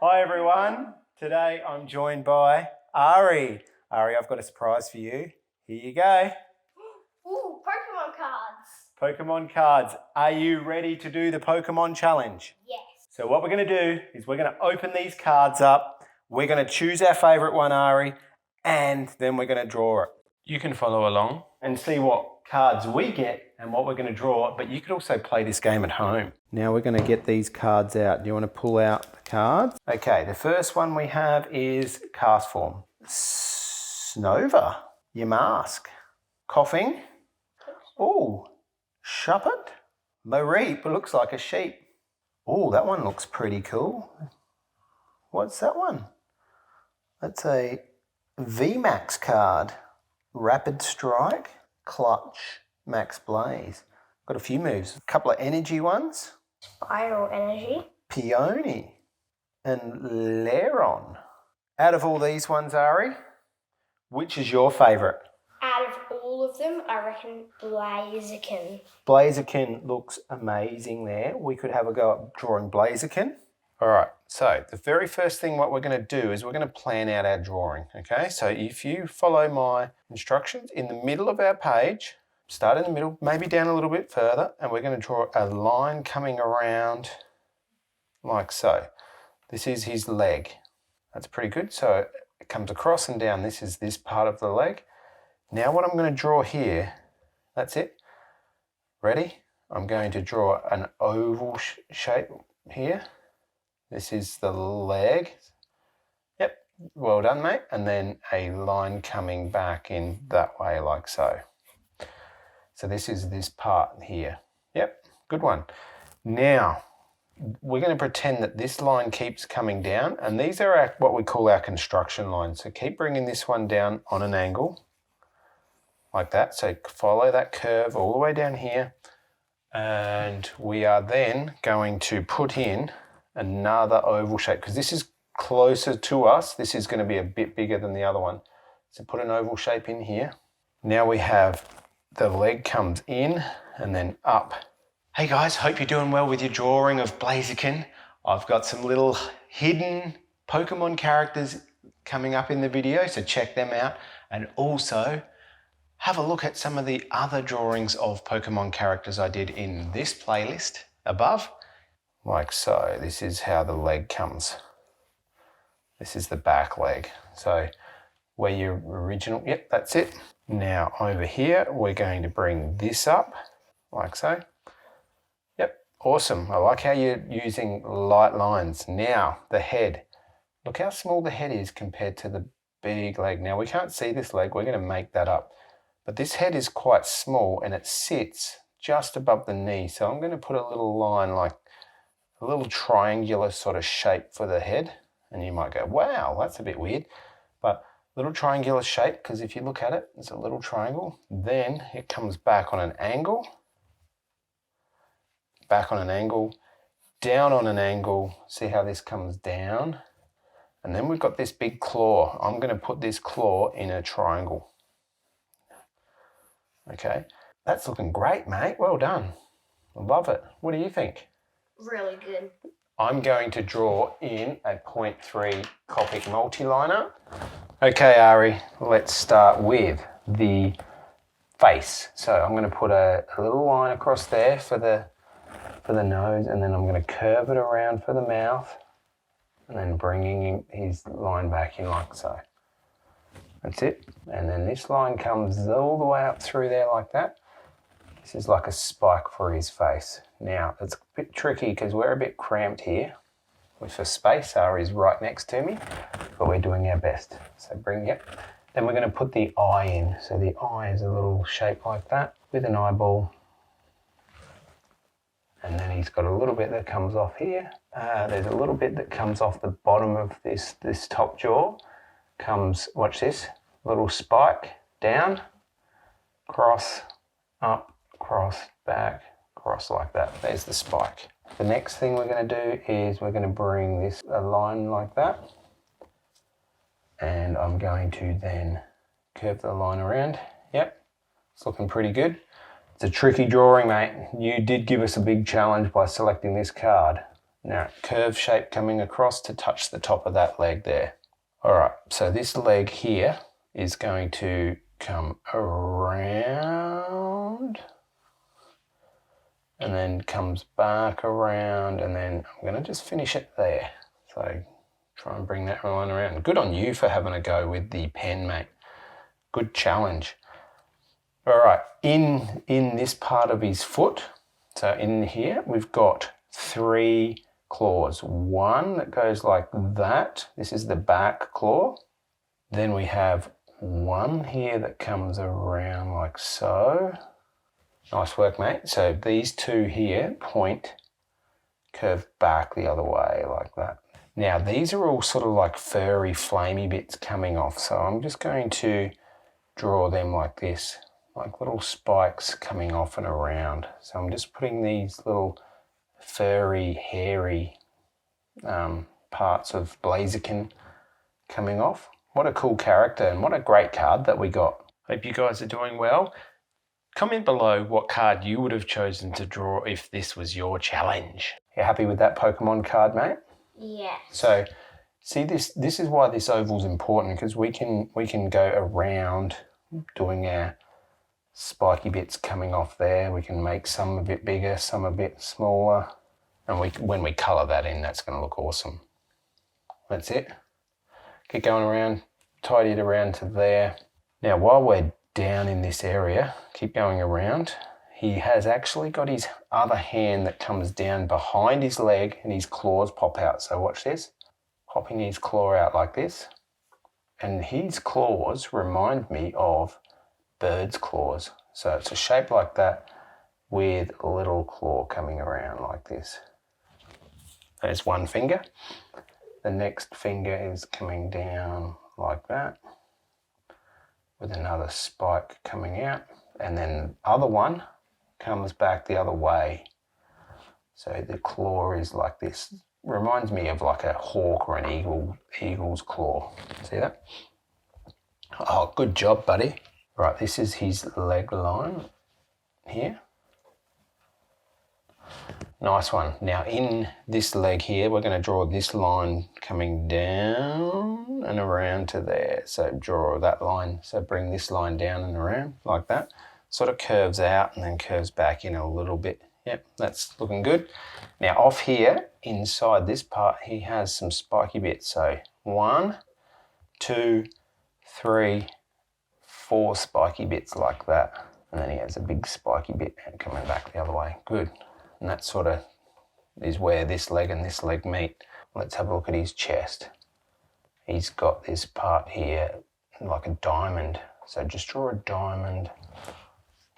Hi everyone. Today I'm joined by Arie. Arie, I've got a surprise for you. Here you go. Ooh, Pokemon cards. Pokemon cards. Are you ready to do the Pokemon challenge? Yes. So what we're going to do is we're going to open these cards up. We're going to choose our favourite one, Arie, and then we're going to draw it. You can follow along and see what cards we get and what we're going to draw, but you could also play this game at home. Now we're going to get these cards out. Do you want to pull out the cards? Okay, the first one we have is cast form. Snova, Yamask, Coughing. Oh, Shuppet, Mareep, looks like a sheep. Oh, that one looks pretty cool. What's that one? That's a VMAX card. Rapid Strike, Clutch, Max Blaze. Got a few moves. A couple of energy ones. Spiral Energy. Peony and Lairon. Out of all these ones, Arie, which is your favourite? Out of all of them, I reckon Blaziken. Blaziken looks amazing there. We could have a go at drawing Blaziken. All right, so the very first thing what we're going to do is we're going to plan out our drawing, okay? So if you follow my instructions, in the middle of our page, start in the middle, maybe down a little bit further, and we're going to draw a line coming around like so. This is his leg. That's pretty good. So it comes across and down. This is this part of the leg. Now what I'm going to draw here, that's it. Ready? I'm going to draw an oval shape here. This is the leg. Yep, well done, mate. And then a line coming back in that way like so. So this is this part here. Yep, good one. Now, we're going to pretend that this line keeps coming down, and these are what we call our construction lines. So keep bringing this one down on an angle like that. So follow that curve all the way down here. And we are then going to put in another oval shape, because this is closer to us. This is going to be a bit bigger than the other one. So put an oval shape in here. Now we have the leg comes in and then up. Hey guys, hope you're doing well with your drawing of Blaziken. I've got some little hidden Pokemon characters coming up in the video, so check them out. And also have a look at some of the other drawings of Pokemon characters I did in this playlist above. Like so. This is how the leg comes. This is the back leg. So where your original, yep, that's it. Now over here, we're going to bring this up like so. Yep, awesome. I like how you're using light lines. Now the head. Look how small the head is compared to the big leg. Now we can't see this leg. We're going to make that up. But this head is quite small and it sits just above the knee. So I'm going to put a little line, like a little triangular sort of shape for the head. And you might go, wow, that's a bit weird. But little triangular shape, because if you look at it, it's a little triangle. Then it comes back on an angle. Back on an angle. Down on an angle. See how this comes down? And then we've got this big claw. I'm going to put this claw in a triangle. Okay, that's looking great, mate. Well done. I love it. What do you think? Really good. I'm going to draw in a 0.3 Copic multi-liner. Okay, Arie, let's start with the face. So I'm going to put a little line across there for the nose, and then I'm going to curve it around for the mouth, and then bringing his line back in like so. That's it. And then this line comes all the way up through there like that. This is like a spike for his face. Now, it's a bit tricky because we're a bit cramped here. For space, Arie's right next to me, but we're doing our best. So bring it. Then we're going to put the eye in. So the eye is a little shape like that with an eyeball. And then he's got a little bit that comes off here. There's a little bit that comes off the bottom of this top jaw. Comes, watch this, little spike down, cross, up, cross, back, cross like that. There's the spike. The next thing we're going to do is we're going to bring this a line like that. And I'm going to then curve the line around. Yep, it's looking pretty good. It's a tricky drawing, mate. You did give us a big challenge by selecting this card. Now, curve shape coming across to touch the top of that leg there. All right, so this leg here is going to come around and then comes back around, and then I'm going to just finish it there. So try and bring that line around. Good on you for having a go with the pen, mate. Good challenge. All right, in this part of his foot, so in here, we've got 3 claws. One that goes like that. This is the back claw. Then we have one here that comes around like so. Nice work, mate. So these 2 here point, curve back the other way like that. Now these are all sort of like furry, flamey bits coming off. So I'm just going to draw them like this, like little spikes coming off and around. So I'm just putting these little furry, hairy parts of Blaziken coming off. What a cool character, and what a great card that we got. Hope you guys are doing well. Comment below what card you would have chosen to draw if this was your challenge. You happy with that Pokemon card, mate? Yes. So see, this is why this oval is important, because we can go around doing our spiky bits coming off there. We can make some a bit bigger, some a bit smaller. And when we colour that in, that's going to look awesome. That's it. Keep going around, tidy it around to there. Now, while we're down in this area, keep going around. He has actually got his other hand that comes down behind his leg and his claws pop out. So watch this. Popping his claw out like this. And his claws remind me of bird's claws. So it's a shape like that with a little claw coming around like this. There's one finger. The next finger is coming down like that with another spike coming out. And then the other one comes back the other way. So the claw is like this. Reminds me of like a hawk or an eagle's claw. See that? Oh, good job, buddy. Right, this is his leg line here. Nice one. Now in this leg here, we're going to draw this line coming down and around to there. So draw that line. So bring this line down and around like that. Sort of curves out and then curves back in a little bit. Yep, that's looking good. Now off here, inside this part, he has some spiky bits. So 1, 2, 3, 4 spiky bits like that. And then he has a big spiky bit coming back the other way. Good. And that sort of is where this leg and this leg meet. Let's have a look at his chest. He's got this part here like a diamond. So just draw a diamond.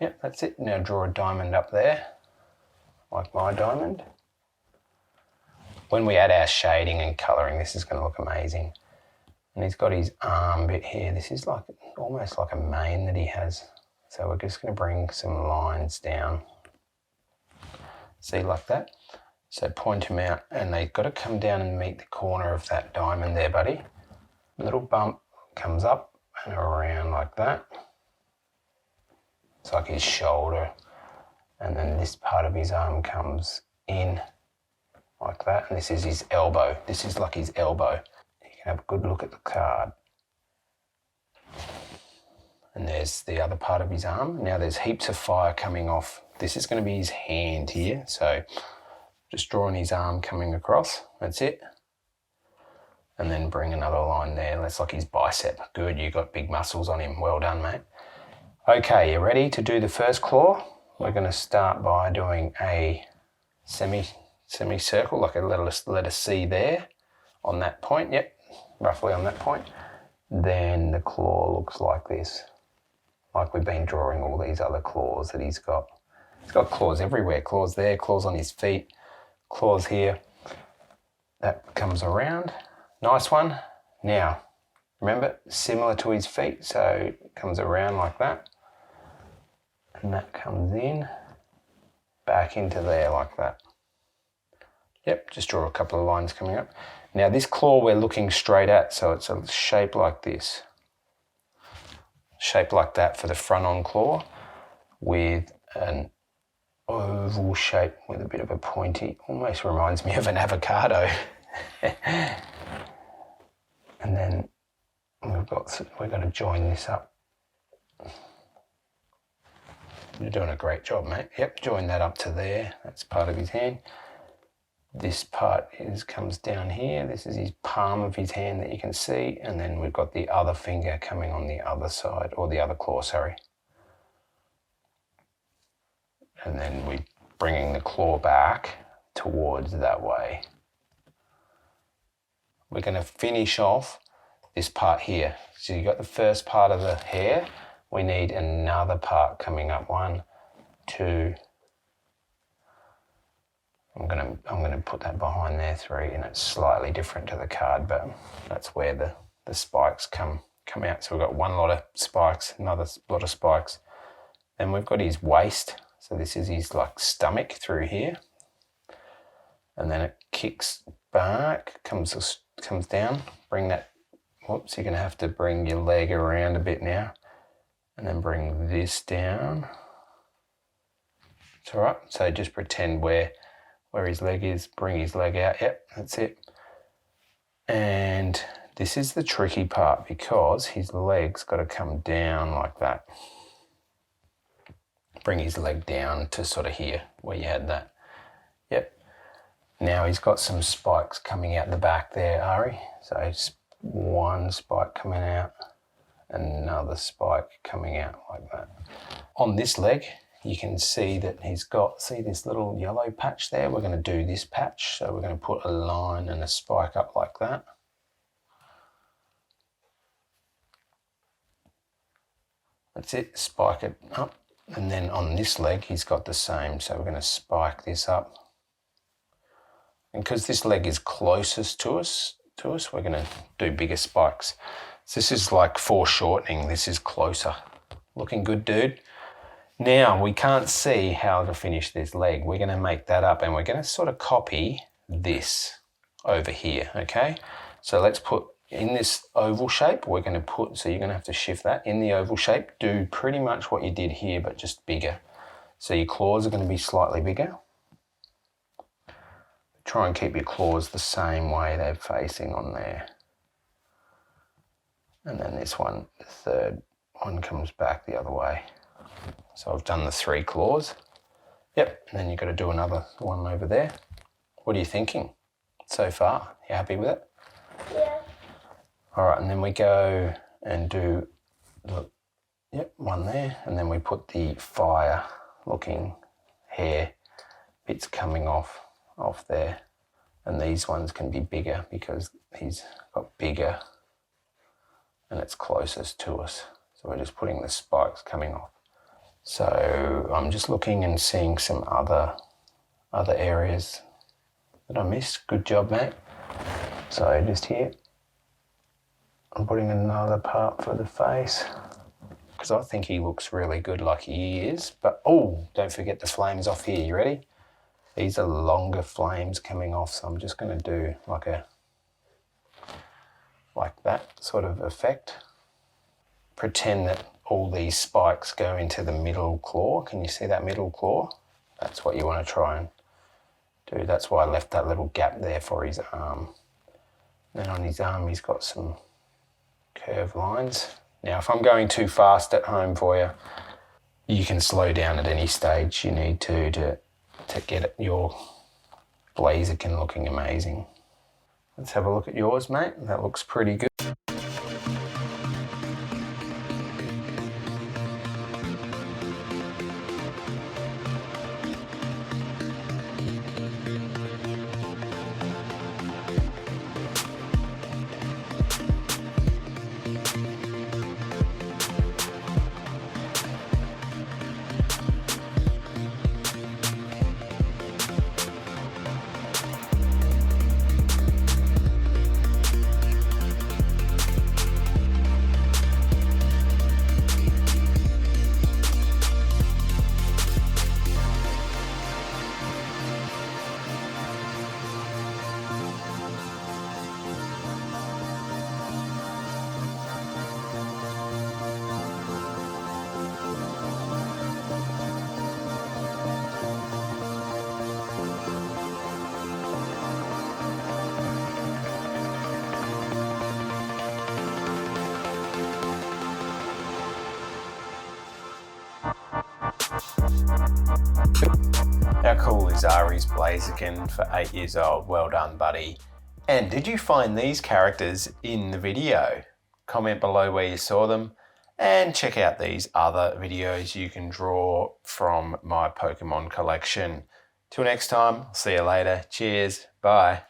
Yep, that's it. Now draw a diamond up there, like my diamond. When we add our shading and colouring, this is going to look amazing. And he's got his arm bit here. This is like almost like a mane that he has. So we're just going to bring some lines down. See, like that? So point them out, and they've got to come down and meet the corner of that diamond there, buddy. A little bump comes up and around like that. It's like his shoulder. And then this part of his arm comes in like that. And this is his elbow. This is like his elbow. You can have a good look at the card. And there's the other part of his arm. Now there's heaps of fire coming off. This is going to be his hand here. So just drawing his arm coming across. That's it. And then bring another line there. That's like his bicep. Good, you got big muscles on him. Well done, mate. Okay, you ready to do the first claw? We're going to start by doing a semicircle, like a letter C there on that point. Yep, roughly on that point. Then the claw looks like this. Like we've been drawing all these other claws that he's got. He's got claws everywhere. Claws there, claws on his feet, claws here. That comes around. Nice one. Now, remember, similar to his feet, so it comes around like that. And that comes in, back into there like that. Yep, just draw a couple of lines coming up. Now this claw we're looking straight at, so it's a shape like this. Shape like that for the front on claw with an oval shape with a bit of a pointy, almost reminds me of an avocado. And then we've got to join this up. You're doing a great job, mate. Yep, join that up to there. That's part of his hand. This part comes down here. This is his palm of his hand that you can see. And then we've got the other finger coming on the other side, or the other claw, sorry. And then we're bringing the claw back towards that way. We're going to finish off this part here. So you've got the first part of the hair. We need another part coming up. 1, 2. I'm gonna put that behind there, 3, and it's slightly different to the card, but that's where the spikes come out. So we've got one lot of spikes, another lot of spikes. Then we've got his waist. So this is his like stomach through here. And then it kicks back, comes down, bring that, whoops, you're gonna have to bring your leg around a bit now. And then bring this down. It's all right, so just pretend where his leg is, bring his leg out, yep, that's it. And this is the tricky part because his leg's got to come down like that. Bring his leg down to sort of here, where you had that. Yep. Now he's got some spikes coming out the back there, Arie. So it's one spike coming out, another spike coming out like that. On this leg, you can see that he's got, see this little yellow patch there? We're going to do this patch. So we're going to put a line and a spike up like that. That's it, spike it up. And then on this leg, he's got the same. So we're going to spike this up. And because this leg is closest to us, we're going to do bigger spikes. So this is like foreshortening. This is closer. Looking good, dude. Now, we can't see how to finish this leg. We're going to make that up and we're going to sort of copy this over here, okay? So let's put in this oval shape, we're going to put, so you're going to have to shift that in the oval shape. Do pretty much what you did here, but just bigger. So your claws are going to be slightly bigger. Try and keep your claws the same way they're facing on there. And then this one, the third one comes back the other way. So I've done the 3 claws. Yep, and then you've got to do another one over there. What are you thinking so far? You happy with it? Yeah. All right, and then we go and do, one there, and then we put the fire looking hair bits coming off there. And these ones can be bigger because he's got bigger and it's closest to us. So we're just putting the spikes coming off. So I'm just looking and seeing some other areas that I missed. Good job, mate. So just here, I'm putting another part for the face because I think he looks really good like he is. But, oh, don't forget the flames off here. You ready? These are longer flames coming off, so I'm just going to do like that sort of effect. Pretend that all these spikes go into the middle claw. Can you see that middle claw? That's what you want to try and do. That's why I left that little gap there for his arm. Then on his arm, he's got some curved lines. Now, if I'm going too fast at home for you, you can slow down at any stage you need to get your blaziken looking amazing. Let's have a look at yours, mate. That looks pretty good. How cool is Arie's Blaziken for 8 years old? Well done, buddy. And did you find these characters in the video? Comment below where you saw them and check out these other videos you can draw from my Pokemon collection. Till next time, see you later. Cheers. Bye.